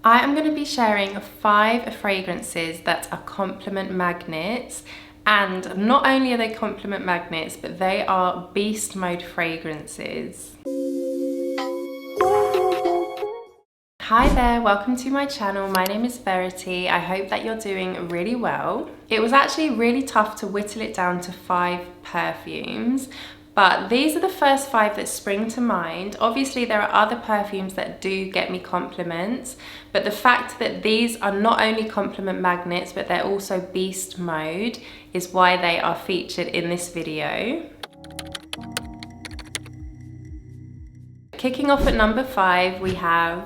I am going to be sharing 5 fragrances that are compliment magnets, and not only are they compliment magnets, but they are beast mode fragrances. Hi there, welcome to my channel. My name is Verity. I hope that you're doing really well. It was actually really tough to whittle it down to 5 perfumes, but these are the first 5 that spring to mind. Obviously there are other perfumes that do get me compliments, but the fact that these are not only compliment magnets, but they're also beast mode is why they are featured in this video. Kicking off at number 5, we have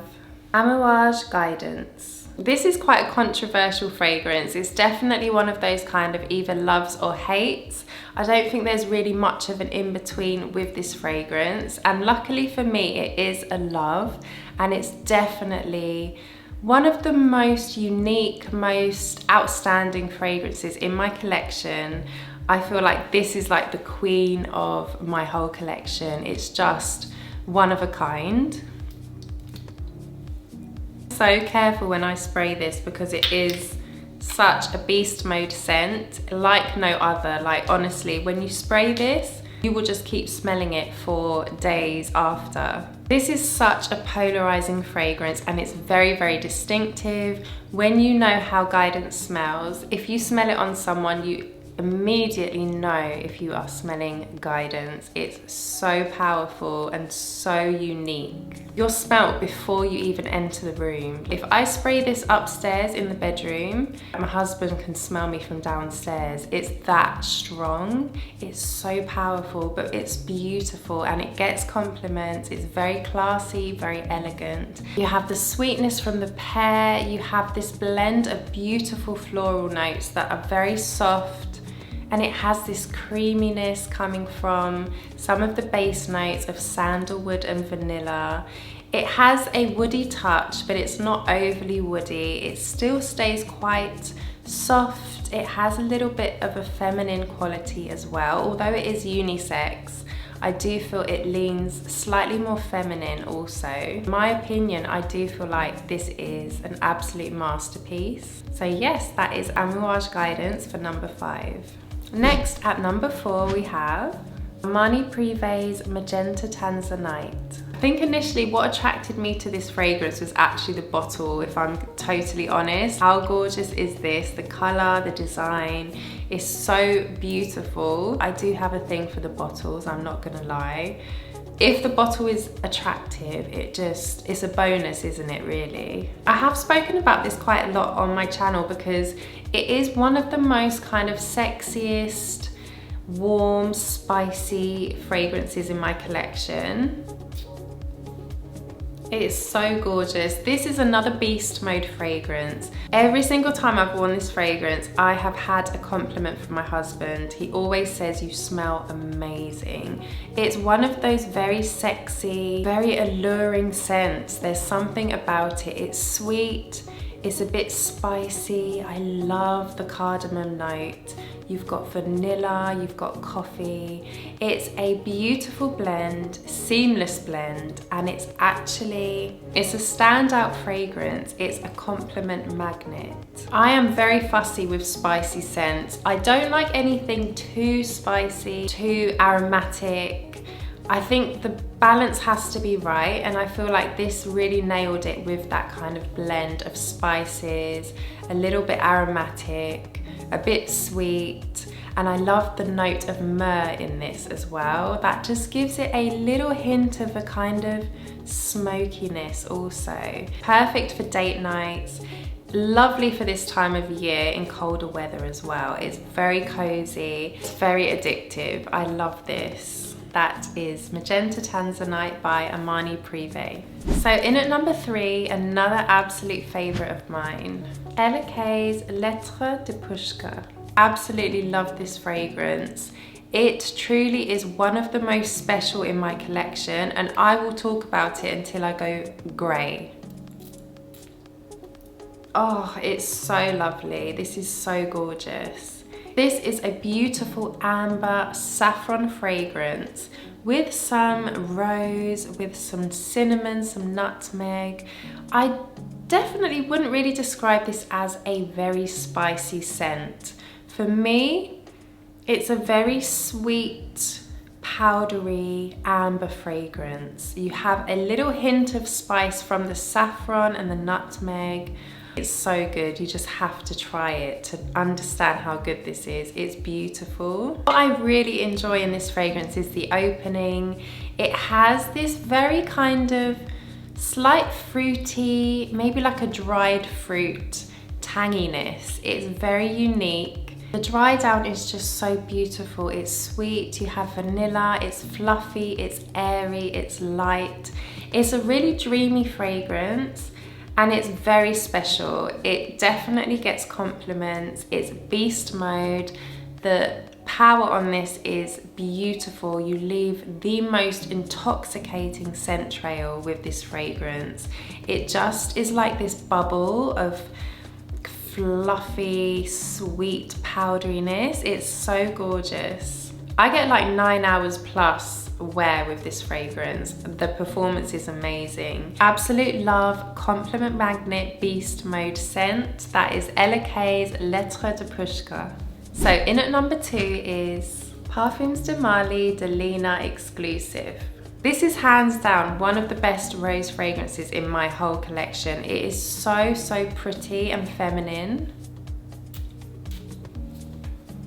Amouage Guidance. This is quite a controversial fragrance. It's definitely one of those kind of either loves or hates. I don't think there's really much of an in-between with this fragrance, and luckily for me it is a love, and it's definitely one of the most unique, most outstanding fragrances in my collection. I feel like this is like the queen of my whole collection. It's just one of a kind. So careful when I spray this because it is such a beast mode scent, like no other. Like honestly, when you spray this, you will just keep smelling it for days after. This is such a polarizing fragrance, and it's very, very distinctive. When you know how Guidance smells, if you smell it on someone, you immediately know if you are smelling Guidance. It's so powerful and so unique. You're smelt before you even enter the room. If I spray this upstairs in the bedroom, my husband can smell me from downstairs. It's that strong. It's so powerful, but it's beautiful and it gets compliments. It's very classy, very elegant. You have the sweetness from the pear. You have this blend of beautiful floral notes that are very soft, and it has this creaminess coming from some of the base notes of sandalwood and vanilla. It has a woody touch, but it's not overly woody. It still stays quite soft. It has a little bit of a feminine quality as well. Although it is unisex, I do feel it leans slightly more feminine also. In my opinion, I do feel like this is an absolute masterpiece. So yes, that is Amouage Guidance for number 5. Next at number 4 we have Armani Prive's Magenta Tanzanite. I think initially what attracted me to this fragrance was actually the bottle, if I'm totally honest. How gorgeous is this? The color, the design is so beautiful. I do have a thing for the bottles, I'm not gonna lie. If the bottle is attractive, it's a bonus, isn't it really? I have spoken about this quite a lot on my channel because it is one of the most kind of sexiest, warm, spicy fragrances in my collection. It's so gorgeous. This is another beast mode fragrance. Every single time I've worn this fragrance, I have had a compliment from my husband. He always says you smell amazing. It's one of those very sexy, very alluring scents. There's something about it. It's sweet, it's a bit spicy. I love the cardamom note. You've got vanilla, you've got coffee. It's a beautiful blend, seamless blend, and it's a standout fragrance. It's a compliment magnet. I am very fussy with spicy scents. I don't like anything too spicy, too aromatic. I think the balance has to be right, and I feel like this really nailed it with that kind of blend of spices, a little bit aromatic, a bit sweet, and I love the note of myrrh in this as well. That just gives it a little hint of a kind of smokiness also. Perfect for date nights. Lovely for this time of year in colder weather as well. It's very cozy, it's very addictive. I love this. That is Magenta Tanzanite by Armani Prive. So in at number 3, another absolute favorite of mine, lettre de Pushkar. Absolutely love this fragrance. It truly is one of the most special in my collection, and I will talk about it until I go grey. Oh, it's so lovely. This is so gorgeous. This is a beautiful amber saffron fragrance with some rose, with some cinnamon, some nutmeg. I definitely wouldn't really describe this as a very spicy scent. For me, it's a very sweet, powdery amber fragrance. You have a little hint of spice from the saffron and the nutmeg. It's so good, you just have to try it to understand how good this is. It's beautiful. What I really enjoy in this fragrance is the opening. It has this very kind of slight fruity, maybe like a dried fruit tanginess. It's very unique. The dry down is just so beautiful. It's sweet, you have vanilla, it's fluffy, it's airy, it's light. It's a really dreamy fragrance and it's very special. It definitely gets compliments. It's beast mode. The power on this is beautiful. You leave the most intoxicating scent trail with this fragrance. It just is like this bubble of fluffy, sweet powderiness. It's so gorgeous. I get like 9 hours plus wear with this fragrance. The performance is amazing. Absolute love compliment magnet beast mode scent. That is LK's Lettre de Pushkar. So in at number 2 is Parfums de Mali Delina Exclusif. This is hands down one of the best rose fragrances in my whole collection. It is so pretty and feminine.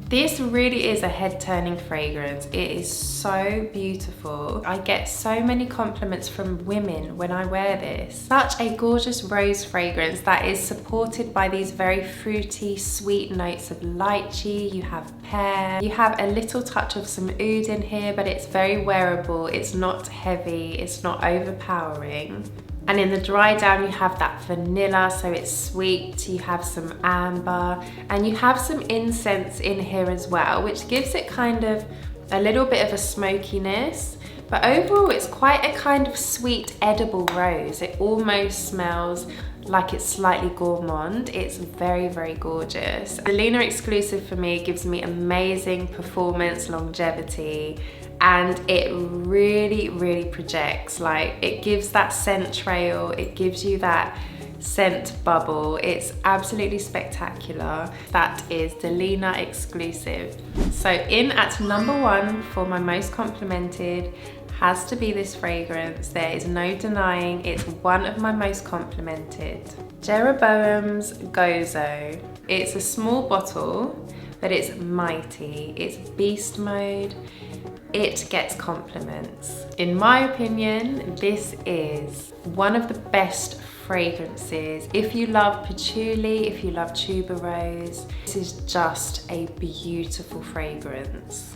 This really is a head-turning fragrance. It is so beautiful. I get so many compliments from women when I wear this. Such a gorgeous rose fragrance that is supported by these very fruity, sweet notes of lychee. You have pear. You have a little touch of some oud in here, but it's very wearable. It's not heavy. It's not overpowering. And in the dry down, you have that vanilla, so it's sweet. You have some amber, and you have some incense in here as well, which gives it kind of a little bit of a smokiness. But overall, it's quite a kind of sweet, edible rose. It almost smells like it's slightly gourmand. It's very gorgeous. Delina Exclusif for me gives me amazing performance, longevity, and it really projects. Like, it gives that scent trail, it gives you that scent bubble. It's absolutely spectacular. That is Delina Exclusif. So in at number 1 for my most complimented has to be this fragrance. There is no denying it's one of my most complimented. Jeroboam's Gozo. It's a small bottle, but it's mighty. It's beast mode. It gets compliments. In my opinion, this is one of the best fragrances. If you love patchouli, if you love tuberose, this is just a beautiful fragrance.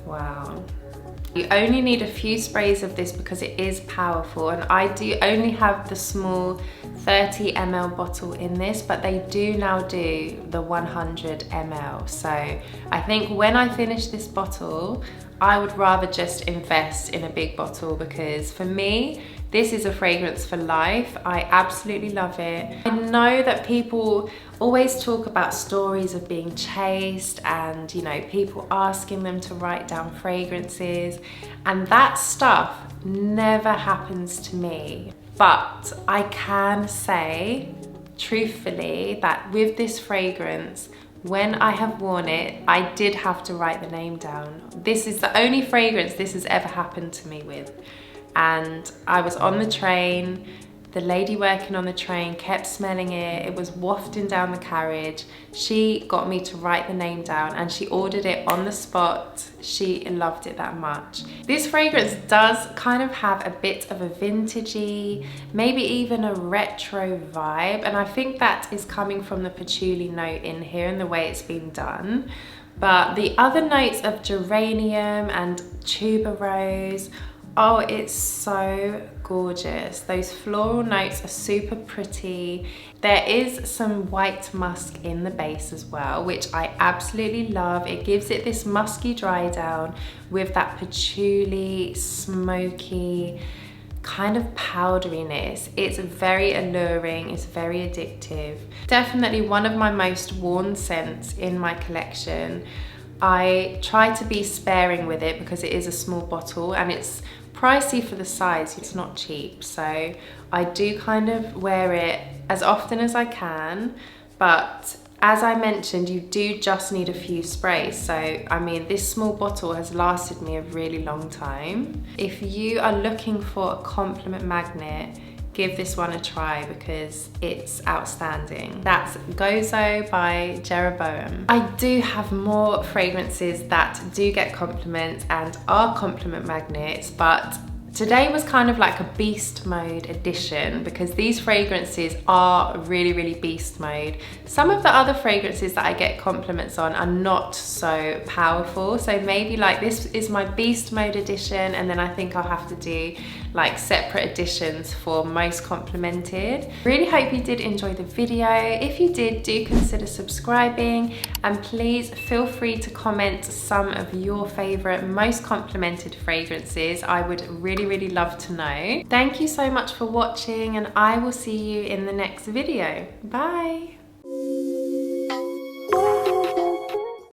Wow. You only need a few sprays of this because it is powerful, and I do only have the small 30 ml bottle in this, but they do now do the 100 ml. So I think when I finish this bottle, I would rather just invest in a big bottle, because for me, this is a fragrance for life. I absolutely love it. I know that people always talk about stories of being chased and, you know, people asking them to write down fragrances, and that stuff never happens to me. But I can say truthfully that with this fragrance, when I have worn it, I did have to write the name down. This is the only fragrance this has ever happened to me with. And I was on the train, the lady working on the train kept smelling it, it was wafting down the carriage. She got me to write the name down and she ordered it on the spot. She loved it that much. This fragrance does kind of have a bit of a vintagey, maybe even a retro vibe, and I think that is coming from the patchouli note in here and the way it's been done. But the other notes of geranium and tuberose, oh, it's so gorgeous. Those floral notes are super pretty. There is some white musk in the base as well, which I absolutely love. It gives it this musky dry down with that patchouli, smoky, kind of powderiness. It's very alluring, it's very addictive. Definitely one of my most worn scents in my collection. I try to be sparing with it because it is a small bottle and it's pricey for the size, it's not cheap. So I do kind of wear it as often as I can, but as I mentioned, you do just need a few sprays. So, I mean, this small bottle has lasted me a really long time. If you are looking for a compliment magnet, give this one a try because it's outstanding. That's Gozo by Jeroboam. I do have more fragrances that do get compliments and are compliment magnets, but today was kind of like a beast mode edition because these fragrances are really beast mode. Some of the other fragrances that I get compliments on are not so powerful, so maybe like this is my beast mode edition, and then I think I'll have to do like separate editions for most complimented. Really hope you did enjoy the video. If you did, do consider subscribing, and please feel free to comment some of your favorite most complimented fragrances. I would really love to know. Thank you so much for watching, and I will see you in the next video. Bye.